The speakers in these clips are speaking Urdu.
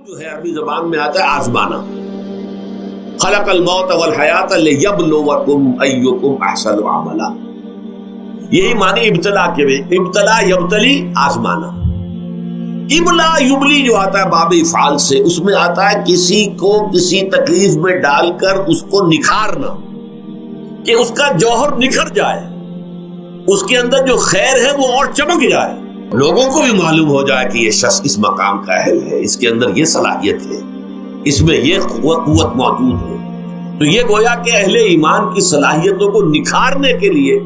جو ہے عربی زبان میں آتا ہے آزمانا. خلق الموت والحیات لیبلوکم ایکم احسن عملا. یہی معنی ابتلا کے بھی. ابتلا یبتلی آزمانا. ابلا یبلی جو آتا ہے باب افعال سے, اس میں آتا ہے کسی کو کسی تکلیف میں ڈال کر اس کو نکھارنا, کہ اس کا جوہر نکھر جائے, اس کے اندر جو خیر ہے وہ اور چمک جائے, لوگوں کو بھی معلوم ہو جائے کہ یہ شخص اس مقام کا اہل ہے, اس کے اندر یہ صلاحیت ہے, اس میں یہ قوت موجود ہے. تو یہ گویا کہ اہل ایمان کی صلاحیتوں کو نکھارنے کے لیے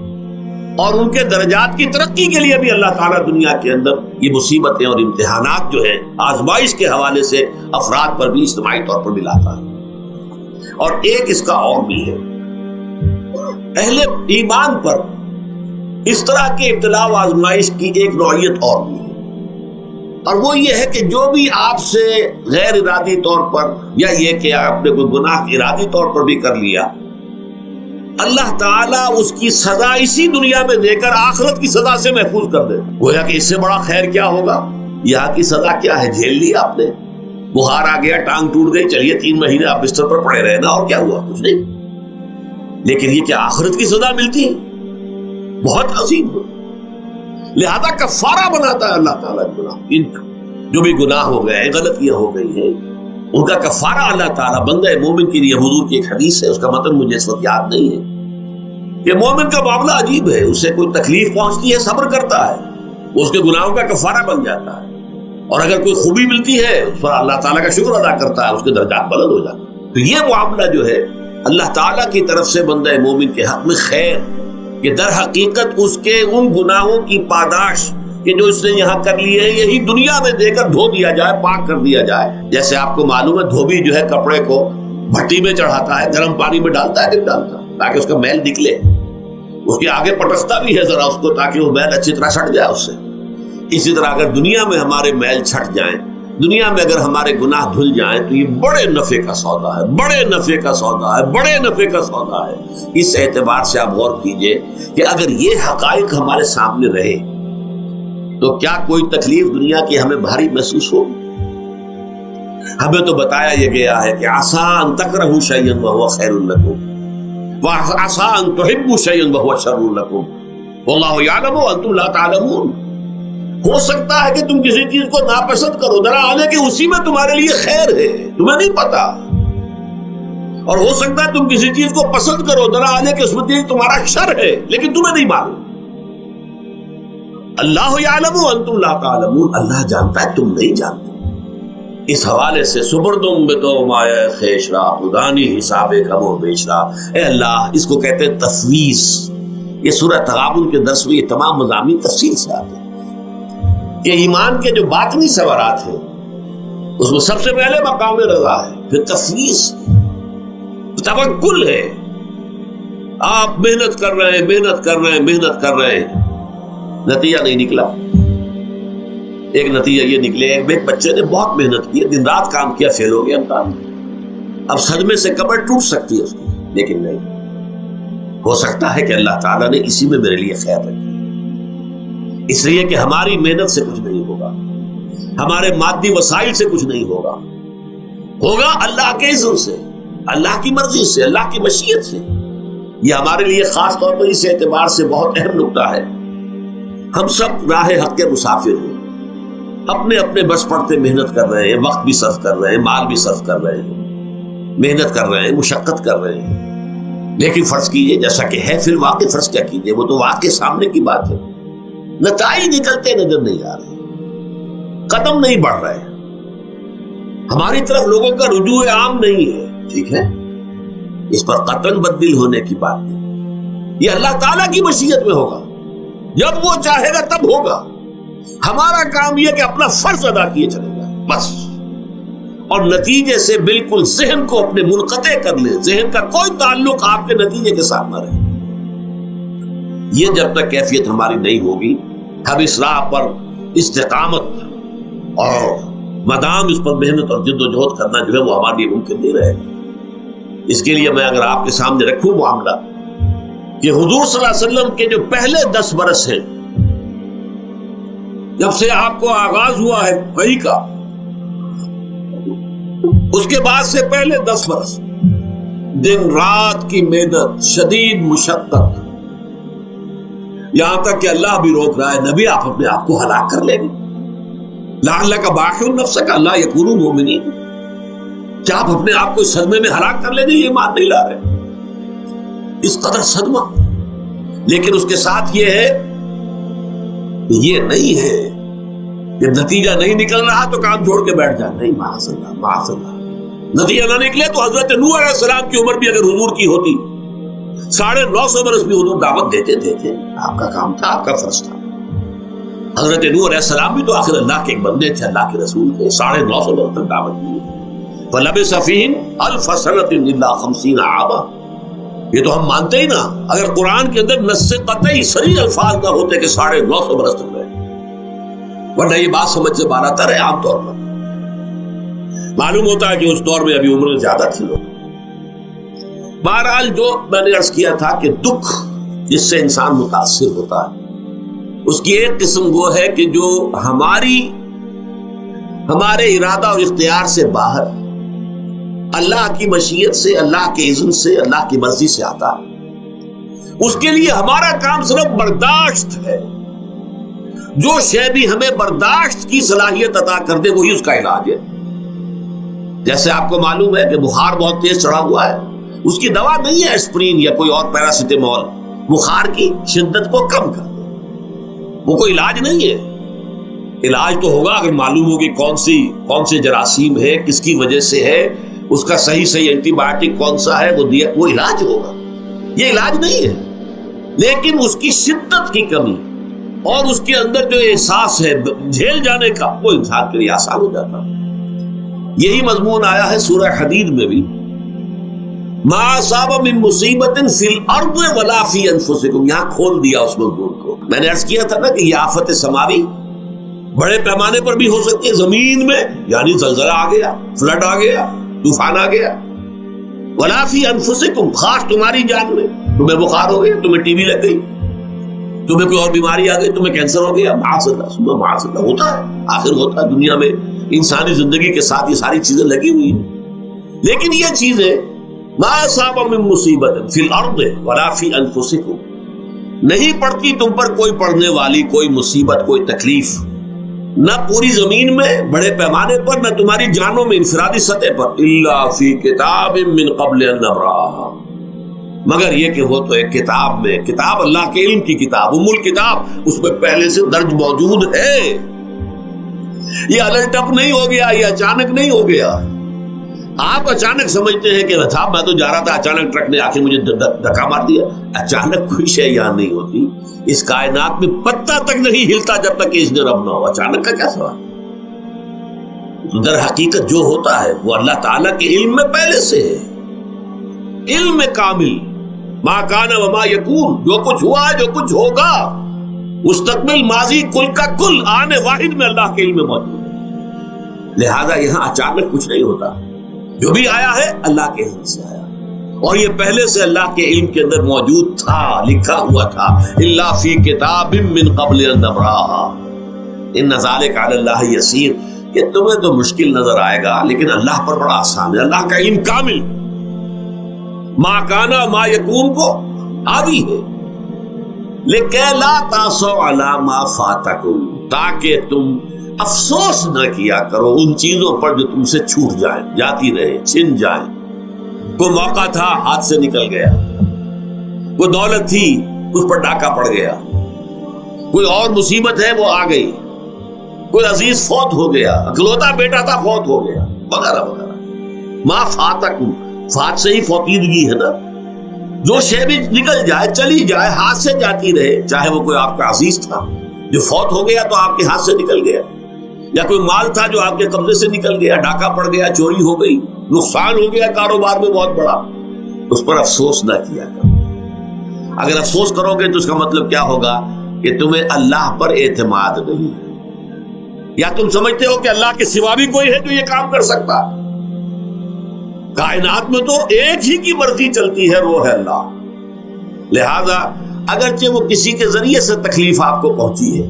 اور ان کے درجات کی ترقی کے لیے بھی اللہ تعالیٰ دنیا کے اندر یہ مصیبتیں اور امتحانات جو ہیں آزمائش کے حوالے سے افراد پر بھی اجتماعی طور پر بھی لاتا ہے. اور ایک اس کا اور بھی ہے, اہل ایمان پر اس طرح کے ابتلا و آزمائش کی ایک نوعیت اور بھی ہے, اور وہ یہ ہے کہ جو بھی آپ سے غیر ارادی طور پر یا یہ کہ آپ نے کوئی گناہ ارادی طور پر بھی کر لیا, اللہ تعالیٰ اس کی سزا اسی دنیا میں دے کر آخرت کی سزا سے محفوظ کر دے. گویا کہ اس سے بڑا خیر کیا ہوگا. یہاں کی سزا کیا ہے, جھیل لی آپ نے, بخار آ گیا, ٹانگ ٹوٹ گئی, چلیے 3 مہینے آپ بستر پر پڑے رہے نا, اور کیا ہوا, کچھ نہیں. لیکن یہ کیا آخرت کی سزا ملتی ہے, بہت عظیم ہو. لہذا کفارہ بناتا ہے اللہ تعالیٰ گناہ, ان جو بھی گناہ ہو گئے ہیں, غلطیاں ہو گئی ہیں, ان کا کفارہ اللہ تعالیٰ بندہ مومن کے لیے. حضور کی ایک حدیث ہے, اس کا متن مجھے اس وقت یاد نہیں ہے, کہ مومن کا معاملہ عجیب ہے, اسے کوئی تکلیف پہنچتی ہے صبر کرتا ہے, اس کے گناہوں کا کفارہ بن جاتا ہے, اور اگر کوئی خوبی ملتی ہے اس پر اللہ تعالیٰ کا شکر ادا کرتا ہے, اس کے درجات بلند ہو جاتے ہیں. تو یہ معاملہ جو ہے اللہ تعالیٰ کی طرف سے بندہ مومن کے حق میں خیر, کہ در حقیقت اس کے ان گناہوں کی پاداش کہ جو اس نے یہاں کر لیے ہیں, یہی دنیا میں دے کر دھو دیا جائے, پاک کر دیا جائے. جیسے آپ کو معلوم ہے دھوبی جو ہے کپڑے کو بھٹی میں چڑھاتا ہے, گرم پانی میں ڈالتا ہے کہ ڈالتا, تاکہ اس کا میل نکلے, اس کے آگے پٹکتا بھی ہے ذرا اس کو, تاکہ وہ میل اچھی طرح چھٹ جائے اس سے. اسی طرح اگر دنیا میں ہمارے میل چھٹ جائیں, دنیا میں اگر ہمارے گناہ دھل جائیں, تو یہ بڑے نفع کا سودا ہے, بڑے نفع کا سودا ہے, بڑے نفع کا سودا ہے. اس اعتبار سے آپ غور کیجئے کہ اگر یہ حقائق ہمارے سامنے رہے تو کیا کوئی تکلیف دنیا کی ہمیں بھاری محسوس ہوگی. ہمیں تو بتایا یہ گیا ہے کہ عسیٰ ان تکرہوا شیئا وہو خیر لکم وعسیٰ ان تحبوا شیئا وہو شر لکم واللہ یعلم وانتم لا تعلمون. ہو سکتا ہے کہ تم کسی چیز کو ناپسند کرو, ذرا آنے کہ اسی میں تمہارے لیے خیر ہے, تمہیں نہیں پتا. اور ہو سکتا ہے تم کسی چیز کو پسند کرو, ذرا آنے کہ اس میں تمہارا شر ہے, لیکن تمہیں نہیں معلوم. اللہ یعلم وانتم لا تعلمون, اللہ جانتا ہے تم نہیں جانتے. اس حوالے سے سبردم بتو مایا خیش را خدانی حساب کم و بیش را. اے اللہ, اس کو کہتے ہیں تفویض. یہ سورہ تغابن کے درس میں یہ تمام مضامین تفصیل سے آتے ہیں کہ ایمان کے جو باطنی ثمرات ہیں اس میں سب سے پہلے مقام رضا ہے, پھر تفویض, توکل ہے. آپ محنت کر رہے ہیں, محنت کر رہے ہیں, محنت کر رہے ہیں, نتیجہ نہیں نکلا. ایک نتیجہ یہ نکلے, ایک بچے نے بہت محنت کی, دن رات کام کیا, فیل ہو گیا امتحان. اب صدمے سے کمر ٹوٹ سکتی ہے اس کی, لیکن نہیں, ہو سکتا ہے کہ اللہ تعالیٰ نے اسی میں میرے لیے خیر رکھی, اس لیے کہ ہماری محنت سے کچھ نہیں ہوگا, ہمارے مادی وسائل سے کچھ نہیں ہوگا, ہوگا اللہ کے اذن سے, اللہ کی مرضی سے, اللہ کی مشیت سے. یہ ہمارے لیے خاص طور پر اس اعتبار سے بہت اہم نقطہ ہے. ہم سب راہ حق کے مسافر ہیں, اپنے اپنے بس پڑتے محنت کر رہے ہیں, وقت بھی صرف کر رہے ہیں, مال بھی صرف کر رہے ہیں, محنت کر رہے ہیں, مشقت کر رہے ہیں. لیکن فرض کیجئے جیسا کہ ہے, پھر واقع فرض کیا کیجئے, وہ تو واقع سامنے کی بات ہے, نتائج نکلتے نظر نہیں آ رہے, قدم نہیں بڑھ رہے, ہماری طرف لوگوں کا رجوع عام نہیں ہے. ٹھیک ہے, اس پر قطعاً بدل ہونے کی بات نہیں, یہ اللہ تعالیٰ کی مشیت میں ہوگا, جب وہ چاہے گا تب ہوگا. ہمارا کام یہ کہ اپنا فرض ادا کیے چلے گا بس, اور نتیجے سے بالکل ذہن کو اپنے منقطع کر لیں, ذہن کا کوئی تعلق آپ کے نتیجے کے ساتھ نہ رہے. یہ جب تک کیفیت ہماری نہیں ہوگی, ہم اس راہ پر استقامت اور مدام اس پر محنت اور جد و جہد کرنا جو ہے وہ ہمارے لیے ممکن نہیں رہے. اس کے لیے میں اگر آپ کے سامنے رکھوں معاملہ کہ حضور صلی اللہ علیہ وسلم کے جو پہلے 10 برس ہیں, جب سے آپ کو آغاز ہوا ہے وحی کا, اس کے بعد سے پہلے 10 برس دن رات کی محنت، شدید مشقت، یہاں تک کہ اللہ بھی روک رہا ہے نبی آپ اپنے آپ کو ہلاک کر لیں گے، لعلک باخع نفسک الا یکونوا مؤمنین، کیا آپ اپنے آپ کو اس صدمے میں ہلاک کر لیں گے؟ یہ ایمان نہیں لا رہے، اس قدر صدمہ۔ لیکن اس کے ساتھ یہ ہے، یہ نہیں ہے کہ نتیجہ نہیں نکل رہا تو کام چھوڑ کے بیٹھ جائے، نہیں، معاذ اللہ معاذ اللہ۔ نتیجہ نہ نکلے تو حضرت نوح علیہ السلام کی عمر بھی اگر حضور کی ہوتی 950 برس بھی حضور دعوت دیتے تھے، آپ کا کام تھا، آپ کا فرض تھا۔ حضرت نوح علیہ السلام بھی تو آخر اللہ کے ایک بندے تھے، اللہ کے رسول تھے، 950 برس تک دعوت دی۔ فَلَبِثَ فِيهِمْ أَلْفَ سَنَةٍ إِلَّا 50 عَامًا، یہ تو ہم مانتے ہی نا، اگر قرآن کے اندر نص قطعی صریح الفاظ نہ ہوتے کہ 950 برس تک رہے، ورنہ یہ بات سمجھ سے بالا تر ہے۔ عام طور پر معلوم ہوتا ہے کہ اس دور میں ابھی عمر زیادہ تھی لوگ۔ بہرحال جو میں نے عرض کیا تھا کہ دکھ جس سے انسان متاثر ہوتا ہے اس کی ایک قسم وہ ہے کہ جو ہمارے ارادہ اور اختیار سے باہر، اللہ کی مشیت سے، اللہ کے اذن سے، اللہ کی مرضی سے آتا ہے، اس کے لیے ہمارا کام صرف برداشت ہے۔ جو شے بھی ہمیں برداشت کی صلاحیت عطا کر دے وہی اس کا علاج ہے۔ جیسے آپ کو معلوم ہے کہ بخار بہت تیز چڑھا ہوا ہے، اس کی دوا نہیں ہے اسپرین یا کوئی اور پیراسیٹامول، بخار کی شدت کو کم کر دے، وہ کوئی علاج نہیں ہے۔ علاج تو ہوگا اگر معلوم ہو کہ کون سے جراثیم ہے، کس کی وجہ سے ہے، اس کا صحیح اینٹی بایوٹک کون سا ہے، وہ علاج ہوگا۔ یہ علاج نہیں ہے، لیکن اس کی شدت کی کمی اور اس کے اندر جو احساس ہے جھیل جانے کا، وہ انسان کے لیے آسان ہو جاتا ہے۔ یہی مضمون آیا ہے سورہ حدید میں بھی، ما اصاب من مصیبت فی الارض ولا فی انفسکم، یہاں کھول دیا اس مضمون کو۔ میں نے عرض کیا تھا نا کہ یہ آفت سماوی بڑے پیمانے پر بھی ہو سکتی ہے، زمین میں یعنی زلزلہ آ گیا، فلڈ آ گیا، طوفان آ گیا، ولا فی انفسکم، خاص تمہاری جان میں، تمہیں بخار ہو گیا، تمہیں ٹی بی لگ گئی، تمہیں کوئی اور بیماری آ گئی، تمہیں کینسر ہو گیا، معاذ اللہ معاذ اللہ، ہوتا ہے، آخر ہوتا ہے، دنیا میں انسانی زندگی کے ساتھ یہ ساری چیزیں لگی ہوئی ہیں۔ لیکن یہ چیزیں ما اصاب من مصیبت فی الارض ولا فی انفسکم، نہیں پڑتی تم پر کوئی پڑنے والی کوئی مصیبت، کوئی تکلیف، نہ پوری زمین میں بڑے پیمانے پر، نہ تمہاری جانوں میں انفرادی سطح پر، الا فی کتاب من قبل ان نبرأها، مگر یہ کہ وہ تو ایک کتاب میں، کتاب اللہ کے علم کی کتاب، ام الکتاب، اس میں پہلے سے درج موجود ہے۔ یہ الٹ اپ نہیں ہو گیا، یہ اچانک نہیں ہو گیا۔ آپ اچانک سمجھتے ہیں کہ صاحب میں تو جا رہا تھا، اچانک ٹرک نے آ کے مجھے دھکا مار دیا۔ اچانک کوئی شے یہاں نہیں ہوتی، اس کائنات میں پتہ تک نہیں ہلتا جب تک کہ اس نے رب نہ ہو۔ اچانک کا کیا سوال؟ در حقیقت جو ہوتا ہے وہ اللہ تعالیٰ کے علم میں پہلے سے ہے، علم کامل، ما کان وما یکون، جو کچھ ہوا جو کچھ ہوگا، مستقبل، ماضی، کل کا کل، آنے واحد میں اللہ کے علم میں موجود ہے۔ لہذا یہاں اچانک کچھ نہیں ہوتا، جو بھی آیا ہے اللہ کے علم سے آیا، اور یہ پہلے سے اللہ کے علم کے اندر موجود تھا، لکھا ہوا تھا، الا فی کتاب من قبل ان نبرأها ان ذلک علی اللہ یسیر۔ یہ تمہیں تو مشکل نظر آئے گا لیکن اللہ پر بڑا آسان ہے، اللہ کا علم کامل، ما کانا ما یکون کو حاوی ہے۔ لِكَيْ لَا تَأْسَوْا عَلَىٰ مَا فَاتَكُمْ، تاکہ تم افسوس نہ کیا کرو ان چیزوں پر جو تم سے چھوٹ جائیں، جاتی رہے، چھن جائیں۔ کوئی موقع تھا ہاتھ سے نکل گیا، کوئی دولت تھی اس پر ڈاکہ پڑ گیا، کوئی اور مصیبت ہے وہ آ گئی، کوئی عزیز فوت ہو گیا، اکلوتا بیٹا تھا فوت ہو گیا، وغیرہ وغیرہ۔ ما فاتکم، فات سے ہی فوتیدگی ہے نا، جو شے بھی نکل جائے، چلی جائے، ہاتھ سے جاتی رہے، چاہے وہ کوئی آپ کا عزیز تھا جو فوت ہو گیا تو آپ کے ہاتھ سے نکل گیا، یا کوئی مال تھا جو آپ کے قبضے سے نکل گیا، ڈاکہ پڑ گیا، چوری ہو گئی، نقصان ہو گیا کاروبار میں بہت بڑا، اس پر افسوس نہ کیا کرو۔ اگر افسوس کرو گے تو اس کا مطلب کیا ہوگا کہ تمہیں اللہ پر اعتماد نہیں ہے، یا تم سمجھتے ہو کہ اللہ کے سوا بھی کوئی ہے جو یہ کام کر سکتا۔ کائنات میں تو ایک ہی کی مرضی چلتی ہے، وہ ہے اللہ۔ لہذا اگرچہ وہ کسی کے ذریعے سے تکلیف آپ کو پہنچی ہے،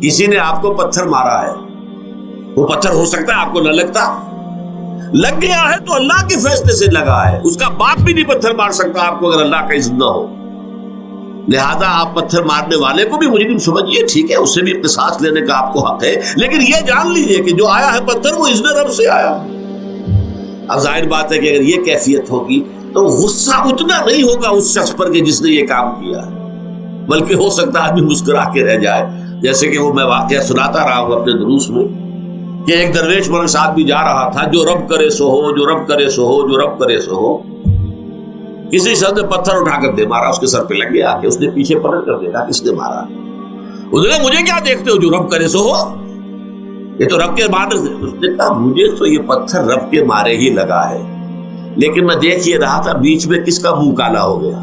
کسی نے آپ کو پتھر مارا ہے، وہ پتھر ہو سکتا ہے آپ کو نہ لگتا، لگ گیا ہے تو اللہ کے فیصلے سے لگا ہے، اس کا باپ بھی نہیں پتھر مار سکتا آپ کو اگر اللہ کا اذن نہ ہو. لہذا آپ پتھر مارنے والے کو بھی مجرم سمجھیے، ٹھیک ہے، اس سے بھی قصاص لینے کا آپ کو حق ہے، لیکن یہ جان لیجئے کہ جو آیا ہے پتھر وہ اذن رب سے آیا. اب ظاہر بات ہے کہ اگر یہ کیفیت ہوگی تو غصہ اتنا نہیں ہوگا اس شخص پر کہ جس نے یہ کام کیا ہے، بلکہ ہو سکتا ہے آدمی مسکرا کے رہ جائے. جیسے کہ وہ میں واقعہ سناتا رہا ہوں اپنے دروس میں کہ ایک درویش میرے ساتھ بھی جا رہا تھا، جو رب کرے سو ہو، جو رب کرے سو ہو، جو رب کرے سو ہو. کسی شخص نے پتھر اٹھا کر دے مارا، اس کے سر پہ لگ گیا کہ اس نے پیچھے پلٹ کر دیکھا کس نے مارا. اس نے مجھے کیا دیکھتے ہو، جو رب کرے سو ہو، یہ تو رب کے مارے سے. اس نے کہا مجھے تو یہ پتھر رب کے مارے ہی لگا ہے، لیکن میں دیکھ یہ رہا تھا بیچ میں کس کا منہ کالا ہو گیا،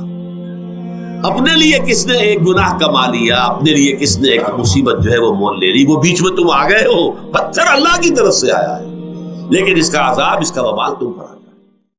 اپنے لیے کس نے ایک گناہ کما لیا، اپنے لیے کس نے ایک مصیبت جو ہے وہ مول لے لی، وہ بیچ میں تم آ گئے ہو. پتھر اللہ کی طرف سے آیا ہے، لیکن اس کا عذاب، اس کا وبال تم پر آ گیا.